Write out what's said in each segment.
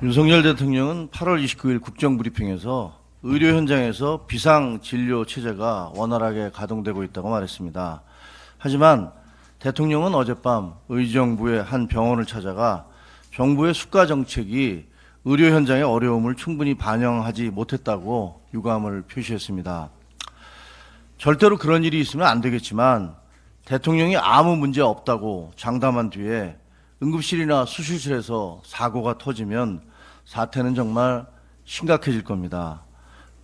윤석열 대통령은 8월 29일 국정브리핑에서 의료 현장에서 비상진료 체제가 원활하게 가동되고 있다고 말했습니다. 하지만 대통령은 어젯밤 의정부의 한 병원을 찾아가 정부의 수가 정책이 의료 현장의 어려움을 충분히 반영하지 못했다고 유감을 표시했습니다. 절대로 그런 일이 있으면 안 되겠지만 대통령이 아무 문제 없다고 장담한 뒤에 응급실이나 수술실에서 사고가 터지면 사태는 정말 심각해질 겁니다.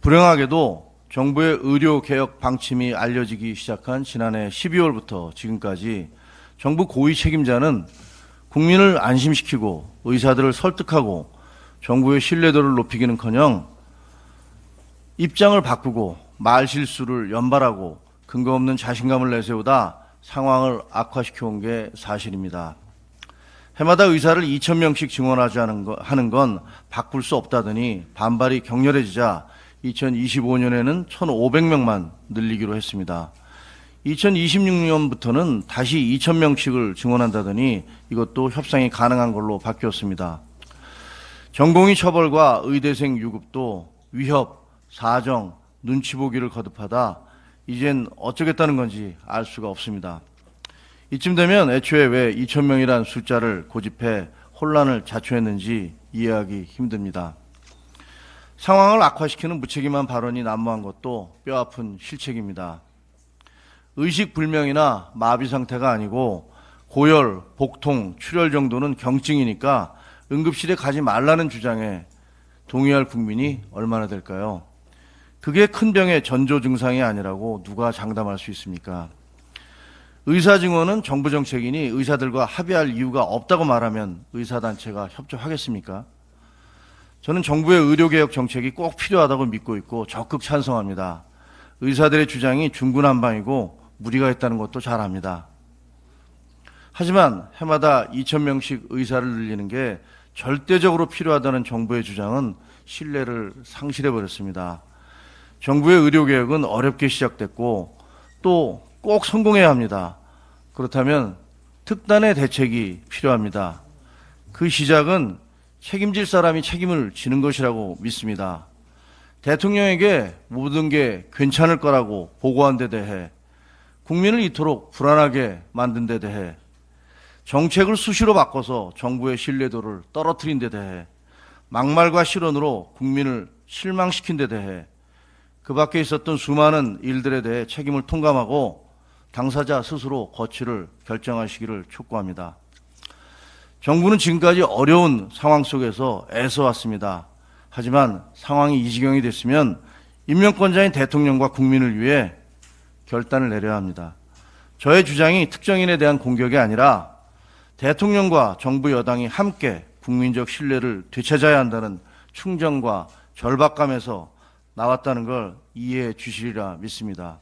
불행하게도 정부의 의료개혁 방침이 알려지기 시작한 지난해 12월부터 지금까지 정부 고위 책임자는 국민을 안심시키고 의사들을 설득하고 정부의 신뢰도를 높이기는커녕 입장을 바꾸고 말실수를 연발하고 근거 없는 자신감을 내세우다 상황을 악화시켜온 게 사실입니다. 해마다 의사를 2,000명씩 증원하는 건 바꿀 수 없다더니 반발이 격렬해지자 2025년에는 1,500명만 늘리기로 했습니다. 2026년부터는 다시 2,000명씩을 증원한다더니 이것도 협상이 가능한 걸로 바뀌었습니다. 전공의 처벌과 의대생 유급도 위협, 사정, 눈치 보기를 거듭하다 이젠 어쩌겠다는 건지 알 수가 없습니다. 이쯤 되면 애초에 왜 2,000명이란 숫자를 고집해 혼란을 자초했는지 이해하기 힘듭니다. 상황을 악화시키는 무책임한 발언이 난무한 것도 뼈아픈 실책입니다. 의식불명이나 마비 상태가 아니고 고열, 복통, 출혈 정도는 경증이니까 응급실에 가지 말라는 주장에 동의할 국민이 얼마나 될까요? 그게 큰 병의 전조 증상이 아니라고 누가 장담할 수 있습니까? 의사 증원은 정부 정책이니 의사들과 합의할 이유가 없다고 말하면 의사단체가 협조하겠습니까? 저는 정부의 의료개혁 정책이 꼭 필요하다고 믿고 있고 적극 찬성합니다. 의사들의 주장이 중구난방이고 무리가 있다는 것도 잘 압니다. 하지만 해마다 2,000명씩 의사를 늘리는 게 절대적으로 필요하다는 정부의 주장은 신뢰를 상실해버렸습니다. 정부의 의료개혁은 어렵게 시작됐고 또 꼭 성공해야 합니다. 그렇다면 특단의 대책이 필요합니다. 그 시작은 책임질 사람이 책임을 지는 것이라고 믿습니다. 대통령에게 모든 게 괜찮을 거라고 보고한 데 대해 국민을 이토록 불안하게 만든 데 대해 정책을 수시로 바꿔서 정부의 신뢰도를 떨어뜨린 데 대해 막말과 실언으로 국민을 실망시킨 데 대해 그 밖에 있었던 수많은 일들에 대해 책임을 통감하고 당사자 스스로 거취를 결정하시기를 촉구합니다. 정부는 지금까지 어려운 상황 속에서 애써왔습니다. 하지만 상황이 이 지경이 됐으면 임명권자인 대통령과 국민을 위해 결단을 내려야 합니다. 저의 주장이 특정인에 대한 공격이 아니라 대통령과 정부 여당이 함께 국민적 신뢰를 되찾아야 한다는 충정과 절박감에서 나왔다는 걸 이해해 주시리라 믿습니다.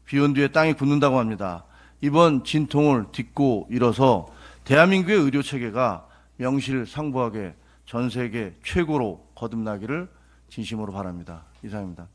비온 뒤에 땅이 굳는다고 합니다. 이번 진통을 딛고 일어서 대한민국의 의료체계가 명실상부하게 전 세계 최고로 거듭나기를 진심으로 바랍니다. 이상입니다.